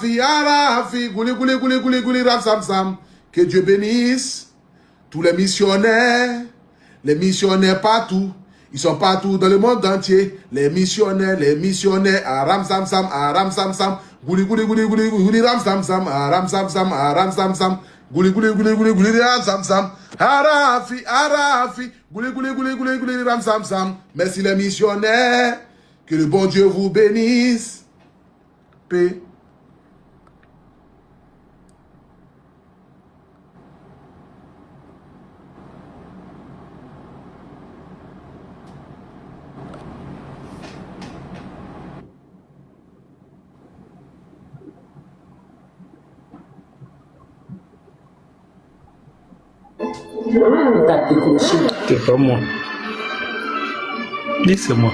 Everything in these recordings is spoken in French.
Arafi, gouli, gouli, gouli, gouli, gouli, ram, sam, sam. Que Dieu bénisse tous les missionnaires partout. Ils sont partout dans le monde entier. Les missionnaires, aram, sam, sam. Gouli, gouli, gouli, gouli, gouli, ram, sam, sam, aram, sam, sam. Gouli, gouli, gouli, gouli, gouli, ram, sam, sam. Arafi, gouli, gouli, gouli, gouli, gouli, ram, sam, sam. Merci les missionnaires. Que le bon Dieu vous bénisse. Paix. C'est pas moi. Dis c'est moi.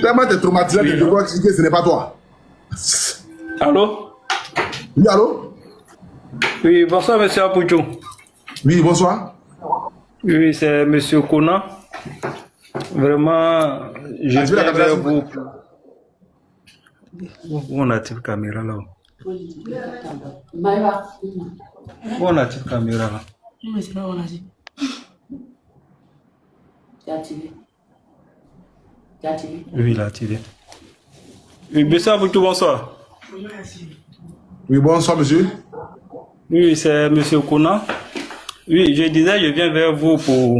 Tellement t'es traumatisé que je dois expliquer, ce n'est pas toi. Allô? Oui, allô? Oui, bonsoir, monsieur Apouchou. Oui, bonsoir. Oui, c'est monsieur Kona. Vraiment, je viens vers vous. Où on a-t-il caméra là? Où on a-t-il caméra là? Oui, il a tiré. Oui, monsieur Apouchou, bonsoir. Oui, bonsoir, monsieur. Oui, c'est monsieur Kona. Oui, je disais, je viens vers vous pour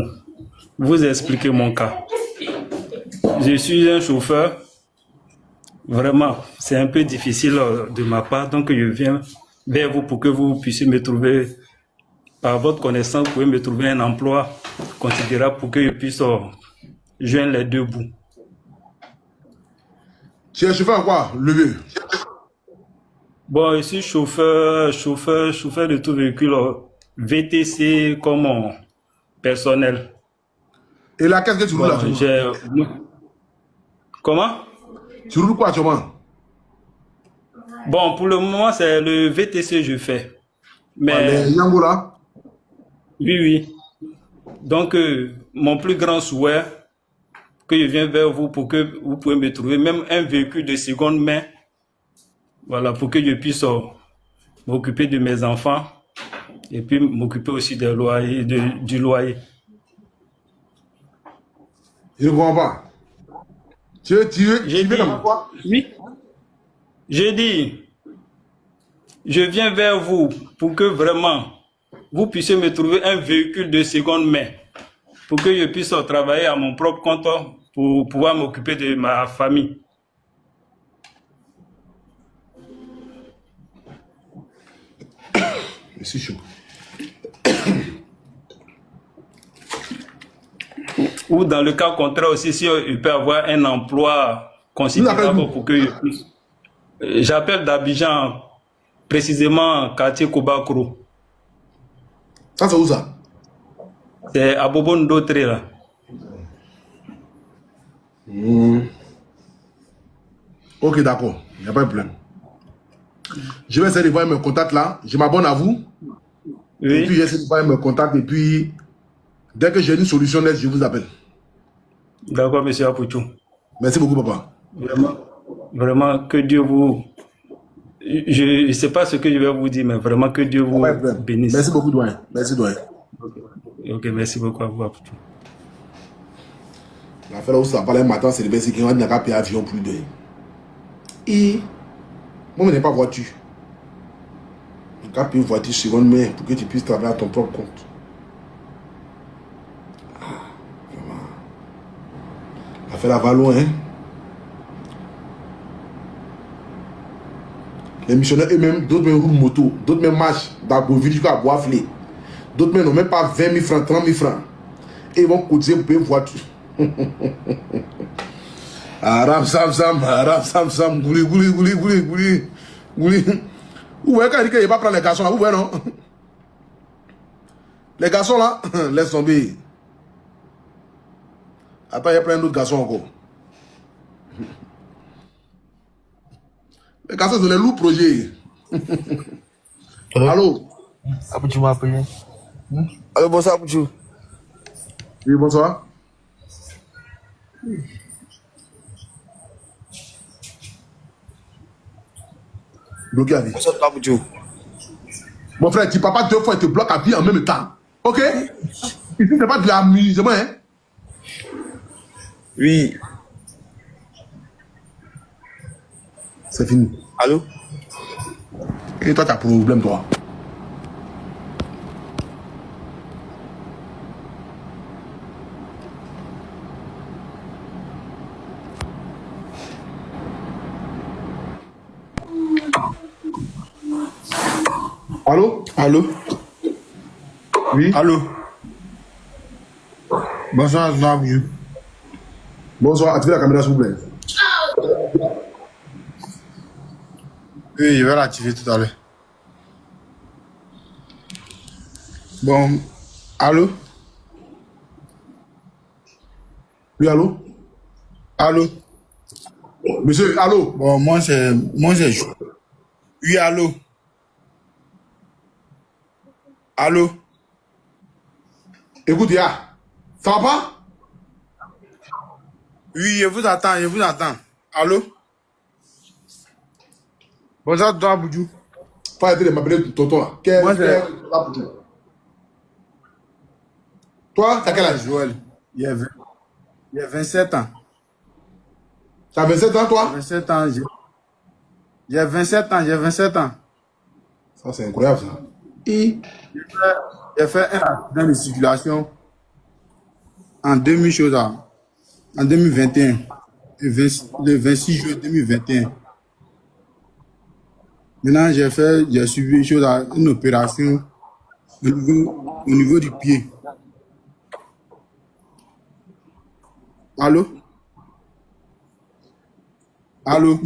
vous expliquer mon cas. Je suis un chauffeur. Vraiment, c'est un peu difficile de ma part, donc je viens vers vous pour que vous puissiez me trouver, par votre connaissance, vous pouvez me trouver un emploi considérable pour que je puisse joindre les deux bouts. Tu es chauffeur quoi? Levé. Bon, je suis chauffeur de tout véhicule, VTC comme personnel. Et là, qu'est-ce que tu roules là? Comment? Tu roules quoi actuellement? Bon, pour le moment, c'est le VTC que je fais. Mais les Yango là? Oui. Donc, mon plus grand souhait, que je viens vers vous pour que vous pouvez me trouver même un véhicule de seconde main, voilà, pour que je puisse m'occuper de mes enfants et puis m'occuper aussi des loyers, du loyer. Je ne comprends pas. Tu veux dans quoi? Oui. J'ai dit, je viens vers vous pour que vraiment vous puissiez me trouver un véhicule de seconde main pour que je puisse travailler à mon propre compte pour pouvoir m'occuper de ma famille. C'est chaud. Ou dans le cas contraire aussi, si il peut avoir un emploi considérable pour que je puisse. J'appelle d'Abidjan, précisément quartier Kobakro. Ça c'est où ça? C'est à Bobon Dotre là. Ok, d'accord, il n'y a pas de problème. Je vais essayer de voir mes contacts là. Je m'abonne à vous. Oui. Et puis j'essaie de voir mes contacts. Et puis, dès que j'ai une solution, je vous appelle. D'accord, monsieur Apouchou. Merci beaucoup, papa. Vraiment, que Dieu vous... Je ne sais pas ce que je vais vous dire, mais vraiment que Dieu vous bénisse. Merci beaucoup, doyen. Merci, doyen. Ok, merci beaucoup à vous, Apouchou. L'affaire où ça parlait matin, c'est le best qui n'a qu'à payer avion plus de. Et moi, je n'ai pas voiture. Je n'ai qu'à payer une voiture seconde main pour que tu puisses travailler à ton propre compte. Vraiment. L'affaire va loin, hein. Les missionnaires eux-mêmes, d'autres même roulent moto, d'autres même marchent d'Agoville jusqu'à Boisflé. D'autres même n'ont même pas 20 000 francs, 30 000 francs. Et ils vont cotiser pour payer une voiture. Arab Sam, gouli. Vous voyez quand il dit qu'il ne va pas prendre les garçons là, vous voyez non? Les garçons là, laisse tomber. Attends, il y a plein d'autres garçons encore. Les garçons, c'est les loups projets. Allô? Apouchou m'a appelé. Allô, bonsoir Apouchou. Oui, bonsoir. Bloqué à vie. Bonsoir, Taboujo. Mon frère, tu ne parles pas 2 fois et te bloques à vie en même temps. Ok? Ici, ce n'est pas de l'amusement, hein? Oui. C'est fini. Allô? Et toi, tu as problème, toi. Allô? Allô? Oui? Allô? Bonsoir, Taboujo. Bonsoir, activez la caméra, s'il vous plaît. Oui, je vais l'activer tout à l'heure. Bon, allô? Oui, allô? Allô? Monsieur, allô? Bon, moi, c'est... Oui, allô? Allô? Écoute, ya, ça va pas? Oui, je vous attends, je vous attends. Allô? Bonsoir, Taboujo. Faut arrêter de m'appeler tonton là. Moi, c'est... Toi, t'as quel âge? Joël. Il y a 27 ans. T'as 27 ans, toi? 27 ans, j'ai 27 ans, j'ai 27 ans. Ça, c'est incroyable, ça. J'ai fait un accident de circulation en 2021, le 26 juillet 2021. Maintenant, j'ai suivi une opération au niveau du pied. Allô? Allô?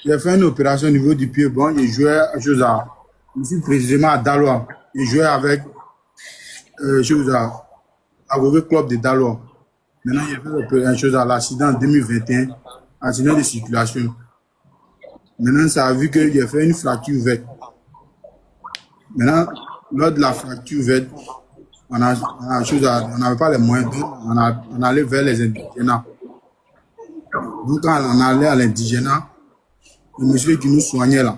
J'ai fait une opération au niveau du pied. Bon, j'ai joué ici précisément à Daloa. J'ai joué avec à Mauvais Club de Daloa. Maintenant, j'ai fait une chose à l'accident en 2021, accident de circulation. Maintenant, ça a vu que j'ai fait une fracture ouverte. Maintenant, lors de la fracture ouverte, on n'avait pas les moyens, donc on allait vers les indigènes. Donc, quand on allait à l'indigénat, le monsieur qui nous soignait là,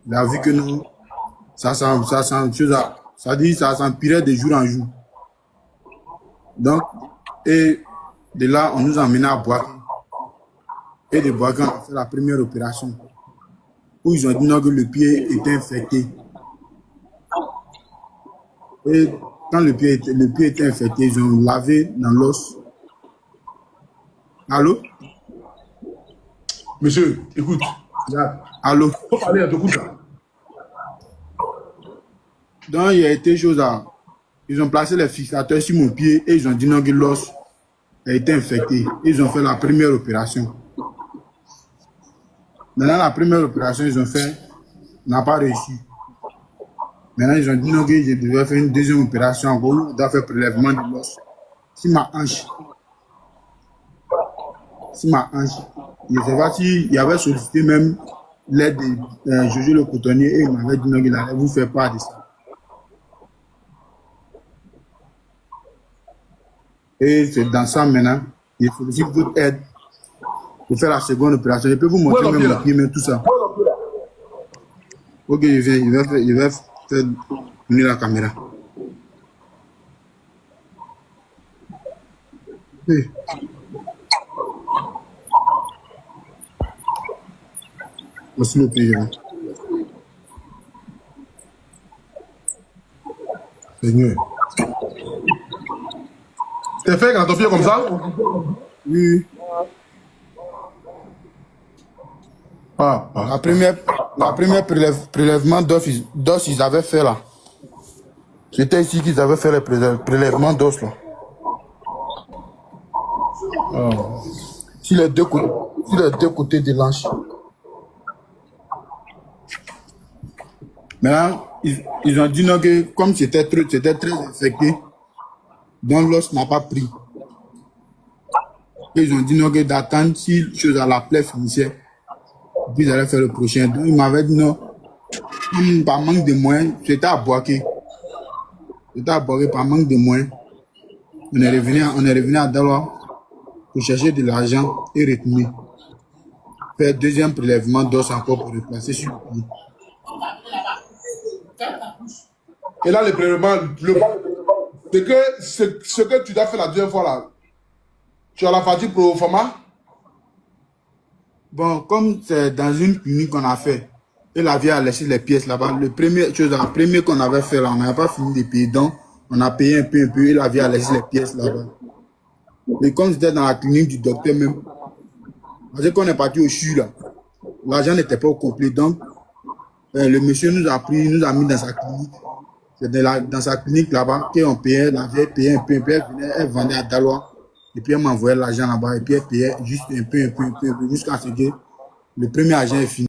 il a vu que nous, ça s'empirait de jour en jour. Donc, et de là, on nous a emmenés à Boaké. Et de Boaké, on a fait la première opération. Où ils ont dit non, que le pied était infecté. Et quand le pied était infecté, ils ont lavé dans l'os. Allô? Monsieur, écoute. Allô? Faut parler à ton coup, là. Donc, il y a été chose à... Ils ont placé les fixateurs sur mon pied et ils ont dit non, que l'os a été infecté. Ils ont fait la première opération. Maintenant, la première opération, ils ont fait, n'a pas réussi. Maintenant, ils ont dit non, que je devais faire une deuxième opération encore où on doit faire prélèvement de l'os. Si ma hanche, je ne sais pas s'il y avait sollicité même l'aide de Jojo le cotonnier et il m'avait dit non, qu'il allait vous faire part de ça. Et c'est dans ça maintenant, il faut aussi votre aide pour faire la seconde opération. Je peux vous montrer même mon pied, même tout ça. Ok, je viens, il va faire venir la caméra. Oui. Voici le pied. Seigneur. T'es fait quand ton pied comme ça? Oui. La première prélèvement d'os, ils avaient fait là. C'était ici qu'ils avaient fait le prélèvement d'os là. Sur les deux côtés de l'anche. Maintenant, ils ont dit non que comme c'était très infecté, donc l'os n'a pas pris. Et ils ont dit non que d'attendre si chose à la plaie finissait, puis ils allaient faire le prochain. Donc ils m'avaient dit non, par manque de moyens, c'était à Boaké. Par manque de moyens. On est revenu à Daloa pour chercher de l'argent et retourner. faire deuxième prélèvement d'os encore pour replacer sur le pied. Et là, le prélèvement, ce que tu dois faire la deuxième fois là, tu as la fatigue pro format? Bon, comme c'est dans une clinique qu'on a fait, et la vie a laissé les pièces là-bas. Le premier qu'on avait fait là, on n'avait pas fini de payer, donc on a payé un peu, et la vie a laissé les pièces là-bas. Et comme c'était dans la clinique du docteur même, parce qu'on est parti au CHU là, l'argent n'était pas au complet, donc le monsieur nous a mis dans sa clinique. C'est dans sa clinique là-bas qu'on payait, la vieille payait un peu, elle vendait à Dalois, et puis elle m'envoyait l'argent là-bas, et puis elle payait juste un peu, jusqu'à ce que le premier argent est fini.